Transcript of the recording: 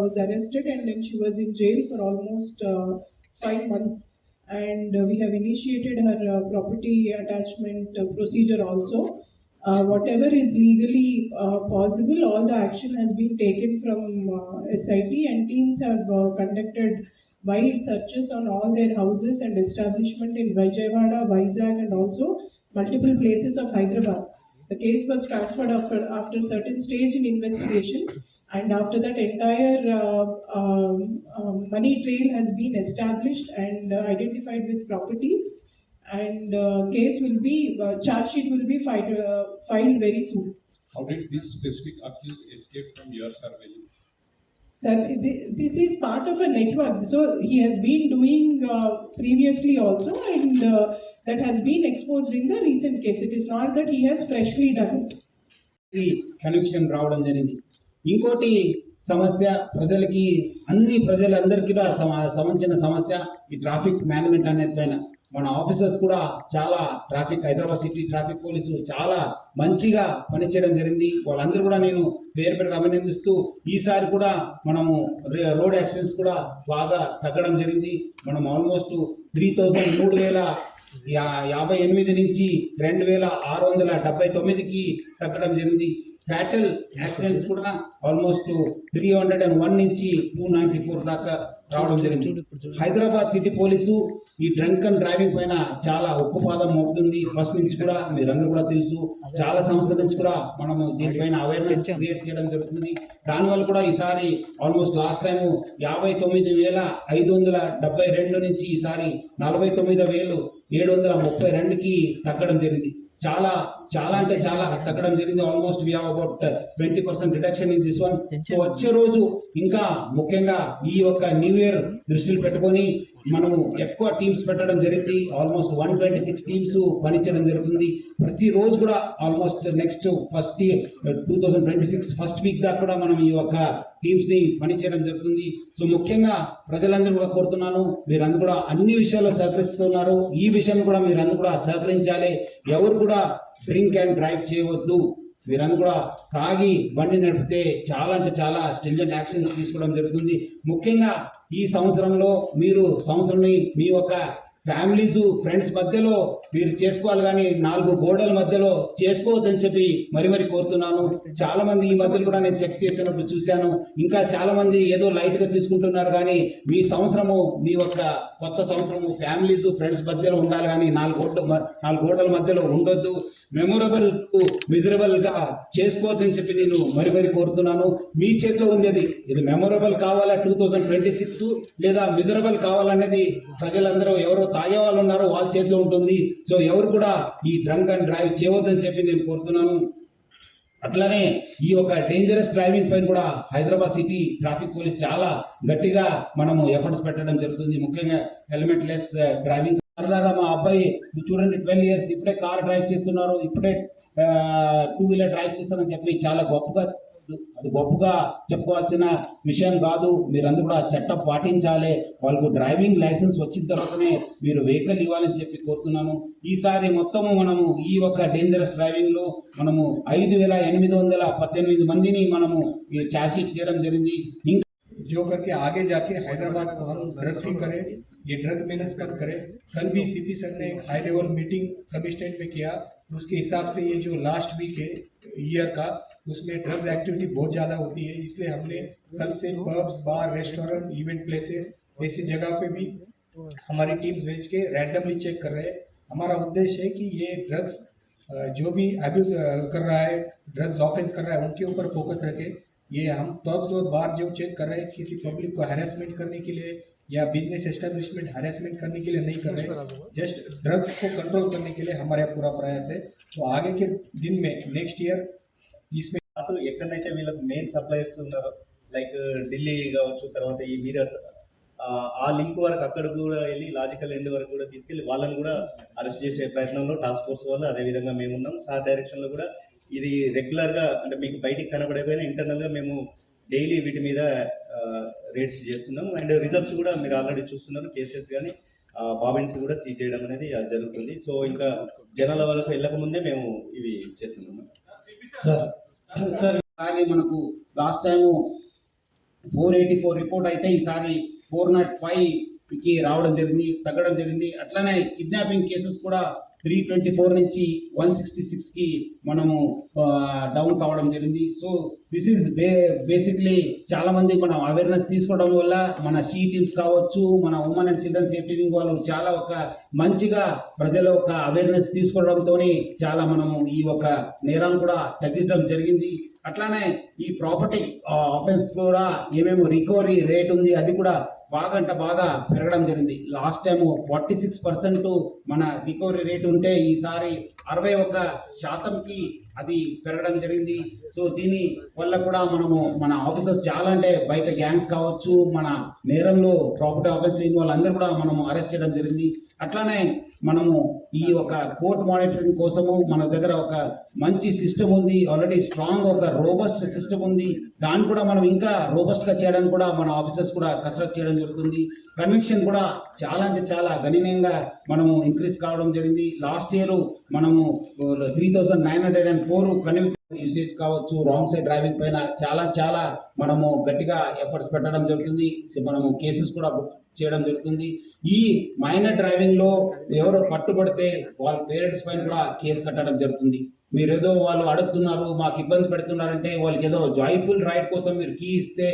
was arrested and then she was in jail for almost 5 months. And we have initiated her property attachment procedure also. Whatever is legally possible, all the action has been taken from SIT, and teams have conducted wide searches on all their houses and establishment in Vijayawada, Vizag, and also multiple places of Hyderabad. The case was transferred after certain stage in investigation, and after that entire money trail has been established and identified with properties, and case will be charge sheet will be filed very soon. How did this specific accused escape from your surveillance? Sir, this is part of a network. So he has been doing previously also, and that has been exposed in the recent case. It is not that he has freshly done it. Connection రావడం జరిగింది. ఇంకోటి సమస్య ప్రజలకి అన్ని ప్రజలందరికీ సంబంధించిన సమస్య ఈ ట్రాఫిక్ మేనేజ్మెంట్ అనేది పైన మన ఆఫీసర్స్ కూడా చాలా traffic Hyderabad city traffic police చాలా మంచిగా పనిచేయడం జరిగింది. వాళ్ళందరూ కూడా నేను పేరు పేరుగా అభినందిస్తూ ఈసారి కూడా మనము రోడ్ యాక్సిడెంట్స్ కూడా బాగా తగ్గడం జరిగింది. మనం ఆల్మోస్ట్ 3,58 నుంచి 2,679కి తగ్గడం జరిగింది. ఫ్యాటల్ యాక్సిడెంట్స్ కూడా ఆల్మోస్ట్ 301 నుంచి 294 దాకా రావడం జరిగింది. హైదరాబాద్ సిటీ పోలీసు ఈ డ్రంక్ అండ్ డ్రైవింగ్ పైన చాలా ఉక్కుపాదం మోపుతుంది. ఫస్ట్ నుంచి కూడా మీరందరూ కూడా తెలుసు, చాలా సంవత్సరాల నుంచి కూడా మనము దీనిపైన అవేర్నెస్ క్రియేట్ చేయడం జరుగుతుంది. దానివల్ల కూడా ఈసారి ఆల్మోస్ట్ లాస్ట్ టైము 59,572 నుంచి ఈసారి 49,732కి తగ్గడం జరిగింది. చాలా చాలా అంటే చాలా తగ్గడం జరిగింది. Almost we have about 20% reduction in this one. So వచ్చే రోజు ఇంకా ముఖ్యంగా ఈ యొక్క న్యూ ఇయర్ దృష్టిలో పెట్టుకొని మనము ఎక్కువ టీమ్స్ పెట్టడం జరిగింది. ఆల్మోస్ట్ 126 టీమ్స్ పనిచేయడం జరుగుతుంది. ప్రతిరోజు కూడా ఆల్మోస్ట్ నెక్స్ట్ 2026 ఫస్ట్ వీక్ దాకా కూడా మనం ఈ యొక్క టీమ్స్ని పనిచేయడం జరుగుతుంది. సో ముఖ్యంగా ప్రజలందరూ కూడా కోరుతున్నాను, మీరందరూ కూడా అన్ని విషయాల్లో సహకరిస్తున్నారు. ఈ విషయం కూడా మీరందరూ కూడా సహకరించాలి. ఎవరు కూడా డ్రింక్ అండ్ డ్రైవ్ చేయవద్దు. మీరందరూ కూడా తాగి బండి నడిపితే చాలా అంటే చాలా స్ట్రింజెంట్ యాక్షన్ తీసుకోవడం జరుగుతుంది. ముఖ్యంగా ఈ సంవత్సరంలో మీరు సంవత్సరాన్ని మీ యొక్క ఫ్యామిలీస్ ఫ్రెండ్స్ మధ్యలో మీరు చేసుకోవాలి, కానీ 4 గోడల మధ్యలో చేసుకోవద్దని చెప్పి మరి కోరుతున్నాను. చాలా మంది ఈ మధ్యలో కూడా నేను చెక్ చేసినప్పుడు చూశాను, ఇంకా చాలా మంది ఏదో లైట్ గా తీసుకుంటున్నారు. కానీ మీ సంవత్సరము మీ యొక్క కొత్త సంవత్సరము ఫ్యామిలీస్ ఫ్రెండ్స్ మధ్యలో ఉండాలి, కానీ 4 గోడల మధ్యలో ఉండొద్దు. మెమొరబుల్ మిజరబుల్ గా చేసుకోవద్దని చెప్పి నేను మరి కోరుతున్నాను. మీ చేతిలో ఉంది అది. ఇది మెమొరబుల్ కావాలా 2026 లేదా మిజరబుల్ కావాలనేది ప్రజలందరూ ఎవరో తాగే వాళ్ళు ఉన్నారో వాళ్ళ చేతిలో ఉంటుంది. సో ఎవరు కూడా ఈ డ్రంక్ అండ్ డ్రైవ్ చేయవద్దని చెప్పి నేను కోరుతున్నాను. అట్లానే ఈ యొక్క డేంజరస్ డ్రైవింగ్ పైన కూడా హైదరాబాద్ సిటీ ట్రాఫిక్ పోలీస్ చాలా గట్టిగా మనము ఎఫర్ట్స్ పెట్టడం జరుగుతుంది. ముఖ్యంగా హెల్మెట్ లెస్ డ్రైవింగ్. సరదాగా మా అబ్బాయి చూడండి 12 years ఇప్పుడే కార్ డ్రైవ్ చేస్తున్నారు, ఇప్పుడే 2 వీలర్ డ్రైవ్ చేస్తారని చెప్పి చాలా గొప్పగా చెప్పుకోవాల్సిన విషయం కాదు. మీరందరూ కూడా చట్టం పాటించాలి. వాళ్ళకు డ్రైవింగ్ లైసెన్స్ వచ్చిన తర్వాతనే మీరు వెహికల్ ఇవ్వాలని చెప్పి కోరుతున్నాను. ఈసారి మొత్తము మనము ఈ యొక్క డేంజరస్ డ్రైవింగ్ లో మనము 5,818 మందిని మనము చార్జ్ షీట్ చేయడం జరిగింది. ఇంకా जो करके आगे जाके हैदराबाद को हम ड्रग फ्री करें, ये ड्रग मेनेज कम करें. कल भी सीपी सर ने एक हाई लेवल मीटिंग कमिश्नरेट में किया. उसके हिसाब से ये जो लास्ट वीक है ईयर का, उसमें ड्रग्स एक्टिविटी बहुत ज़्यादा होती है. इसलिए हमने कल से पब्स, बार, रेस्टोरेंट, इवेंट प्लेसेस ऐसी जगह पे भी हमारी टीम्स भेज के रैंडमली चेक कर रहे हैं. हमारा उद्देश्य है कि ये ड्रग्स जो भी अब्यूज कर रहा है, ड्रग्स ऑफेंस कर रहा है, उनके ऊपर फोकस रखें. ये हम पब्स और बार जो चेक कर रहे हैं किसी पब्लिक को हैरेसमेंट करने के लिए या बिजनेस एस्टेब्लिशमेंट हैरेसमेंट करने के लिए नहीं कर रहे, जस्ट ड्रग्स को कंट्रोल करने के लिए हमारा पूरा प्रयास है. तो आगे के दिन में नेक्स्ट ईयर इसमें ఎక్కడైతే వీళ్ళకి మెయిన్ సప్లైర్స్ ఉన్నారో లైక్ ఢిల్లీ కావచ్చు, తర్వాత ఈ మీరట్ ఆ లింక్ వరకు అక్కడ కూడా వెళ్ళి లాజికల్ ఎండ్ వరకు కూడా తీసుకెళ్ళి వాళ్ళని కూడా అరెస్ట్ చేసే ప్రయత్నంలో టాస్క్ ఫోర్స్ వాళ్ళు అదేవిధంగా మేము ఉన్నాం. సార్ డైరెక్షన్లో కూడా ఇది రెగ్యులర్గా అంటే మీకు బయటికి కనబడకపోయినా ఇంటర్నల్గా మేము డైలీ వీటి మీద రేట్స్ చేస్తున్నాం. అండ్ రిజల్ట్స్ కూడా మీరు ఆల్రెడీ చూస్తున్నారు. కేసెస్ కానీ బాబిన్స్ కూడా సీజ్ చేయడం అనేది జరుగుతుంది. సో ఇంకా జనాల వాళ్ళకు వెళ్ళకముందే మేము ఇవి చేస్తున్నాము. సార్ మనకు లాస్ట్ టైము 484 రిపోర్ట్ అయితే ఈసారి 405కి రావడం జరిగింది, తగ్గడం జరిగింది. అట్లానే కిడ్నాపింగ్ కేసెస్ కూడా 324 నుంచి 166కి మనము డౌన్ కావడం జరిగింది. సో దిస్ ఈజ్ బేసిక్లీ చాలా మంది మనం అవేర్నెస్ తీసుకోవడం వల్ల మన షీ టీమ్స్ కావచ్చు, మన women and children safety wing వాళ్ళు చాలా ఒక మంచిగా ప్రజల ఒక అవేర్నెస్ తీసుకోవడంతో చాలా మనము ఈ ఒక నేరం కూడా తగ్గించడం జరిగింది. అట్లానే ఈ ప్రాపర్టీ ఆఫెన్స్ కూడా ఏమేమి రికవరీ రేట్ ఉంది అది కూడా బాగా పెరగడం జరిగింది. లాస్ట్ టైం 46% మన రికవరీ రేట్ ఉంటే ఈసారి 61%కి అది పెరగడం జరిగింది. సో దీని వల్ల కూడా మనము మన ఆఫీసర్స్ చాలా అంటే బయట గ్యాంగ్స్ కావచ్చు, మన నేరంలో ప్రాపర్టీ ఆఫీస్ లేని వాళ్ళందరూ కూడా మనము అరెస్ట్ చేయడం జరిగింది. అట్లానే మనము ఈ ఒక కోర్ట్ మానిటరింగ్ కోసము మన దగ్గర ఒక మంచి సిస్టమ్ ఉంది, ఆల్రెడీ స్ట్రాంగ్ ఒక రోబస్ట్ సిస్టమ్ ఉంది. దాన్ని కూడా మనం ఇంకా రోబస్ట్గా చేయడానికి కూడా మన ఆఫీసర్స్ కూడా కసరత్ చేయడం జరుగుతుంది. కన్విక్షన్ కూడా చాలా అంటే చాలా గణనీయంగా మనము ఇంక్రీజ్ కావడం జరిగింది. లాస్ట్ ఇయర్ మనము 3904 కన్విక్షన్ యూసేజ్ కావచ్చు, రాంగ్ సైడ్ డ్రైవింగ్ పైన చాలా మనము గట్టిగా ఎఫర్ట్స్ పెట్టడం జరుగుతుంది. మనము కేసెస్ కూడా బుక్ చేయడం జరుగుతుంది. ఈ మైనర్ డ్రైవింగ్ లో ఎవరో పట్టుబడితే వాళ్ళ పేరెంట్స్ పైన కూడా కేసు కట్టడం జరుగుతుంది. మీరు ఏదో వాళ్ళు అడుగుతున్నారు, మాకు ఇబ్బంది పెడుతున్నారంటే వాళ్ళకి ఏదో జాయ్ఫుల్ రైడ్ కోసం మీరు కీ ఇస్తే